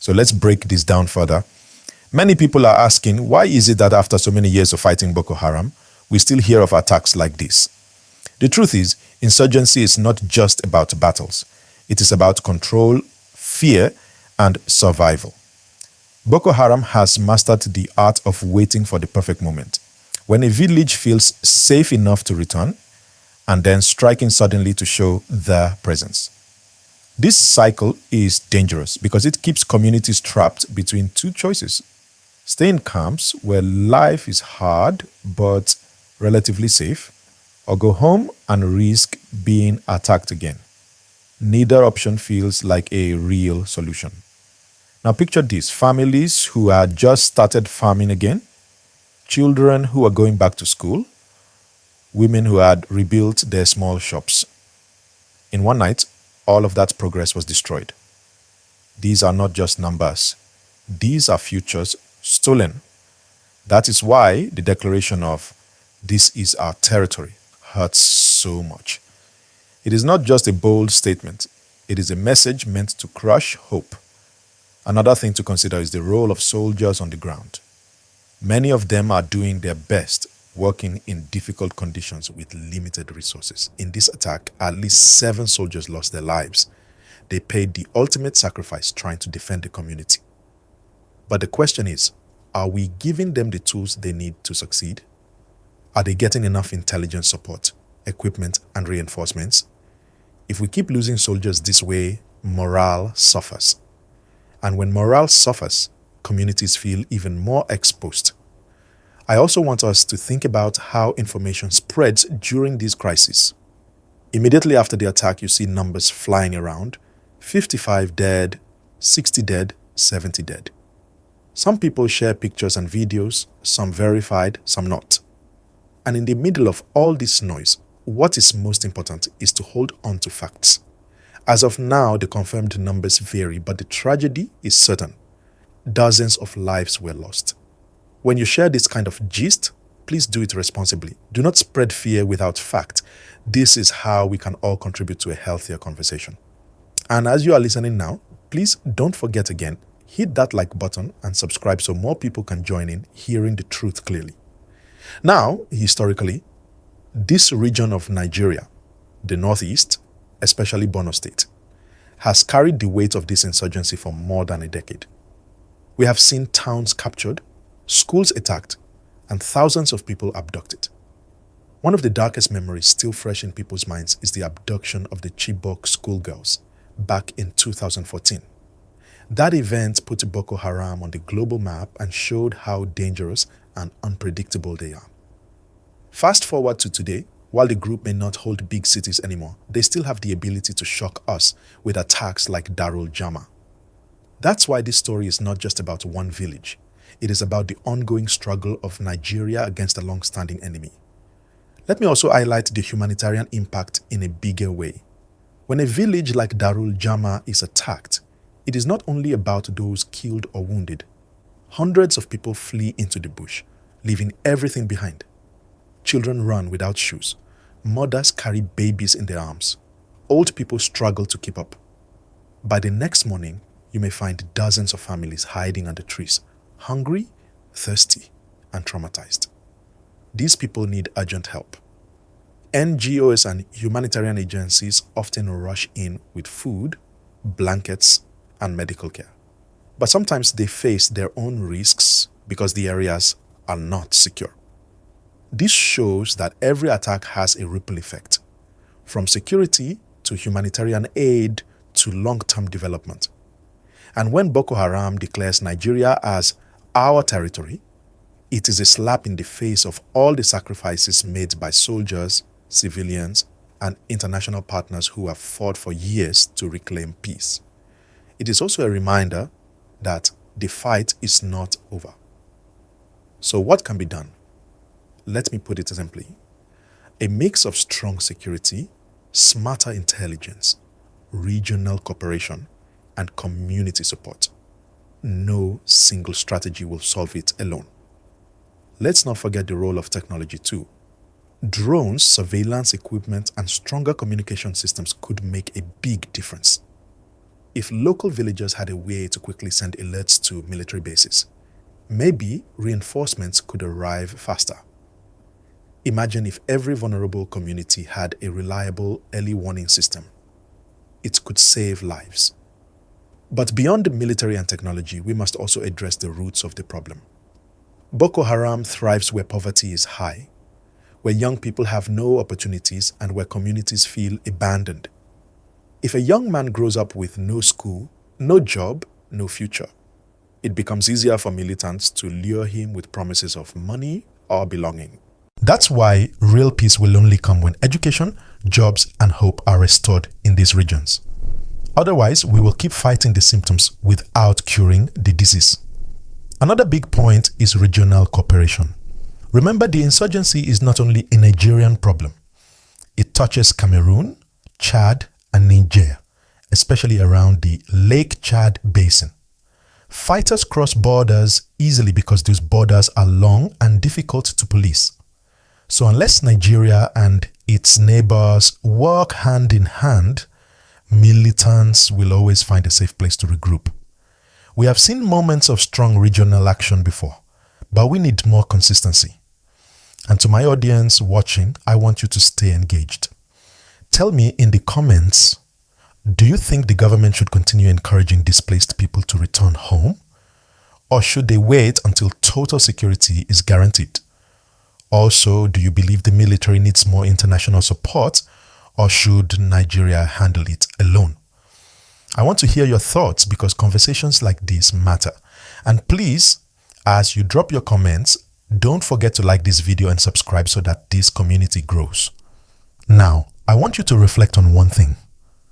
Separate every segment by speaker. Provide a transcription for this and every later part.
Speaker 1: So let's break this down further. Many people are asking, why is it that after so many years of fighting Boko Haram, we still hear of attacks like this? The truth is, insurgency is not just about battles. It is about control, fear, and survival. Boko Haram has mastered the art of waiting for the perfect moment. When a village feels safe enough to return, and then striking suddenly to show their presence. This cycle is dangerous because it keeps communities trapped between two choices. Stay in camps where life is hard but relatively safe, or go home and risk being attacked again. Neither option feels like a real solution. Now picture this: families who had just started farming again, children who are going back to school, women who had rebuilt their small shops. In one night, all of that progress was destroyed. These are not just numbers. These are futures stolen. That is why the declaration of "this is our territory" hurts so much. It is not just a bold statement. It is a message meant to crush hope. Another thing to consider is the role of soldiers on the ground. Many of them are doing their best, working in difficult conditions with limited resources. In this attack, at least 7 soldiers lost their lives. They paid the ultimate sacrifice trying to defend the community. But the question is, are we giving them the tools they need to succeed? Are they getting enough intelligence support, equipment, and reinforcements? If we keep losing soldiers this way, morale suffers. And when morale suffers, communities feel even more exposed. I also want us to think about how information spreads during these crises. Immediately after the attack, you see numbers flying around: 55 dead, 60 dead, 70 dead. Some people share pictures and videos, some verified, some not. And in the middle of all this noise, what is most important is to hold on to facts. As of now, the confirmed numbers vary, but the tragedy is certain. Dozens of lives were lost. When you share this kind of gist, please do it responsibly. Do not spread fear without fact. This is how we can all contribute to a healthier conversation. And as you are listening now, please don't forget again, hit that like button and subscribe so more people can join in hearing the truth clearly. Now, historically, this region of Nigeria, the Northeast, especially Borno State, has carried the weight of this insurgency for more than a decade. We have seen towns captured, schools attacked, and thousands of people abducted. One of the darkest memories still fresh in people's minds is the abduction of the Chibok schoolgirls back in 2014. That event put Boko Haram on the global map and showed how dangerous and unpredictable they are. Fast forward to today, while the group may not hold big cities anymore, they still have the ability to shock us with attacks like Darul Jama. That's why this story is not just about one village. It is about the ongoing struggle of Nigeria against a long-standing enemy. Let me also highlight the humanitarian impact in a bigger way. When a village like Darul Jama is attacked, it is not only about those killed or wounded. Hundreds of people flee into the bush, leaving everything behind. Children run without shoes. Mothers carry babies in their arms. Old people struggle to keep up. By the next morning, you may find dozens of families hiding under trees, hungry, thirsty, and traumatized. These people need urgent help. NGOs and humanitarian agencies often rush in with food, blankets, and medical care. But sometimes they face their own risks because the areas are not secure. This shows that every attack has a ripple effect, from security to humanitarian aid to long-term development. And when Boko Haram declares Nigeria as our territory, it is a slap in the face of all the sacrifices made by soldiers, civilians, and international partners who have fought for years to reclaim peace. It is also a reminder that the fight is not over. So what can be done? Let me put it simply. A mix of strong security, smarter intelligence, regional cooperation, and community support. No single strategy will solve it alone. Let's not forget the role of technology too. Drones, surveillance equipment, and stronger communication systems could make a big difference. if local villagers had a way to quickly send alerts to military bases, maybe reinforcements could arrive faster. Imagine if every vulnerable community had a reliable early warning system. It could save lives. But beyond the military and technology, we must also address the roots of the problem. Boko Haram thrives where poverty is high, where young people have no opportunities, and where communities feel abandoned. If a young man grows up with no school, no job, no future, it becomes easier for militants to lure him with promises of money or belonging. That's why real peace will only come when education, jobs, and hope are restored in these regions. Otherwise, we will keep fighting the symptoms without curing the disease. Another big point is regional cooperation. Remember, the insurgency is not only a Nigerian problem. It touches Cameroon, Chad, and Niger, especially around the Lake Chad Basin. Fighters cross borders easily because those borders are long and difficult to police. So unless Nigeria and its neighbors work hand in hand, militants will always find a safe place to regroup. We have seen moments of strong regional action before, but we need more consistency. And to my audience watching, I want you to stay engaged. Tell me in the comments, do you think the government should continue encouraging displaced people to return home? Or should they wait until total security is guaranteed? Also, do you believe the military needs more international support, or should Nigeria handle it alone? I want to hear your thoughts because conversations like this matter. And please, as you drop your comments, don't forget to like this video and subscribe so that this community grows. Now, I want you to reflect on one thing.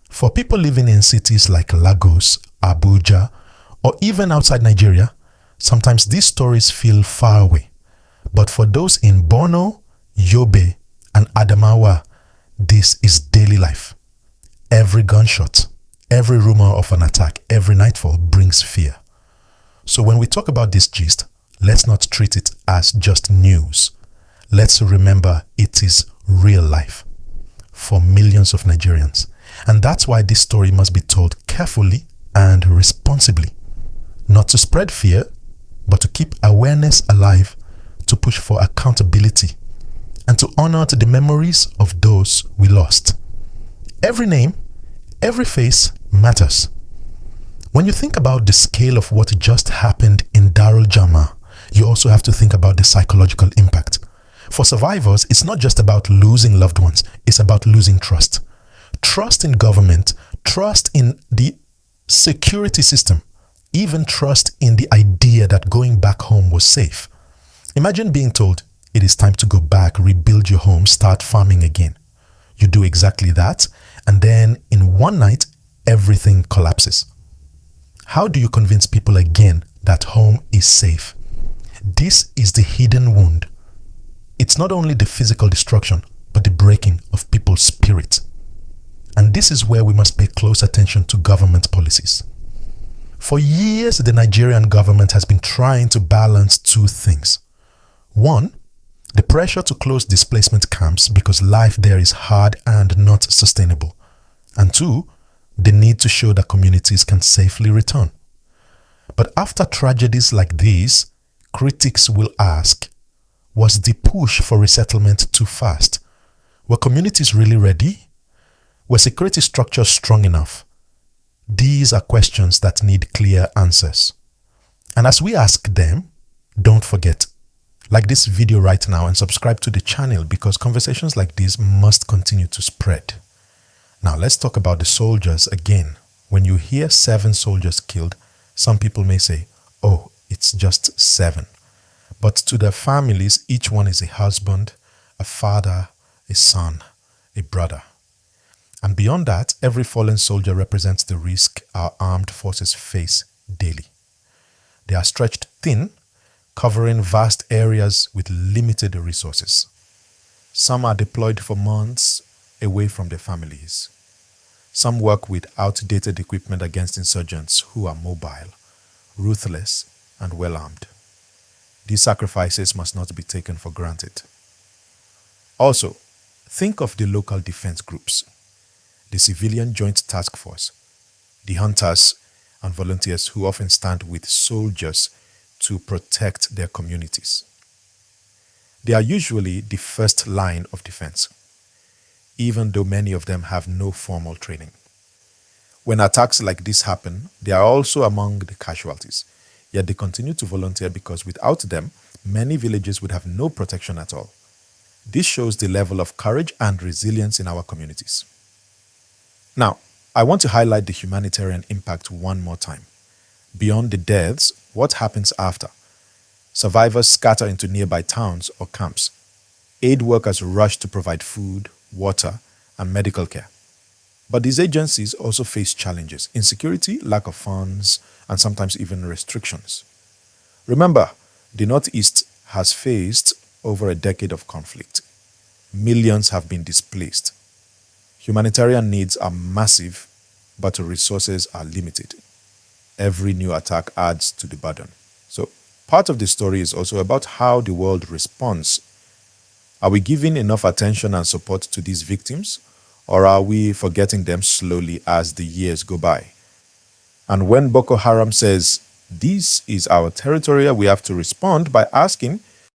Speaker 1: For people living in cities like Lagos, Abuja, or even outside Nigeria, sometimes these stories feel far away. But for those in Borno, Yobe, and Adamawa, this is daily life. Every gunshot, every rumor of an attack, every nightfall brings fear. So when we talk about this gist, let's not treat it as just news. Let's remember it is real life for millions of Nigerians. And that's why this story must be told carefully and responsibly. Not to spread fear, but to keep awareness alive, to push for accountability, and to honor the memories of those we lost. Every name, every face matters. When you think about the scale of what just happened in Darul Jama, you also have to think about the psychological impact. For survivors, it's not just about losing loved ones, it's about losing trust. Trust in government, trust in the security system, even trust in the idea that going back home was safe. Imagine being told, it is time to go back, rebuild your home, start farming again. You do exactly that, and then in one night, everything collapses. How do you convince people again that home is safe? This is the hidden wound. It's not only the physical destruction, but the breaking of people's spirit. And this is where we must pay close attention to government policies. For years, the Nigerian government has been trying to balance two things. One, the pressure to close displacement camps because life there is hard and not sustainable. And two, the need to show that communities can safely return. But after tragedies like these, critics will ask, was the push for resettlement too fast? Were communities really ready? Were security structures strong enough? These are questions that need clear answers. And as we ask them, don't forget, like this video right now and subscribe to the channel because conversations like this must continue to spread. Now let's talk about the soldiers again. When you hear 7 soldiers killed, some people may say, oh, it's just 7. But to their families, each one is a husband, a father, a son, a brother. And beyond that, every fallen soldier represents the risk our armed forces face daily. They are stretched thin, covering vast areas with limited resources. Some are deployed for months away from their families. Some work with outdated equipment against insurgents who are mobile, ruthless, and well-armed. These sacrifices must not be taken for granted. Also, think of the local defense groups, the Civilian Joint Task Force, the hunters and volunteers who often stand with soldiers to protect their communities. They are usually the first line of defense, even though many of them have no formal training. When attacks like this happen, they are also among the casualties, yet they continue to volunteer because without them, many villages would have no protection at all. This shows the level of courage and resilience in our communities. Now, I want to highlight the humanitarian impact one more time. Beyond the deaths, what happens after? Survivors scatter into nearby towns or camps. Aid workers rush to provide food, water, and medical care. But these agencies also face challenges: insecurity, lack of funds, and sometimes even restrictions. Remember, the Northeast has faced over a decade of conflict. Millions have been displaced. Humanitarian needs are massive, but resources are limited. Every new attack adds to the burden. So, part of the story is also about how the world responds. Are we giving enough attention and support to these victims, or are we forgetting them slowly as the years go by? And when Boko Haram says, "This is our territory," we have to respond by asking,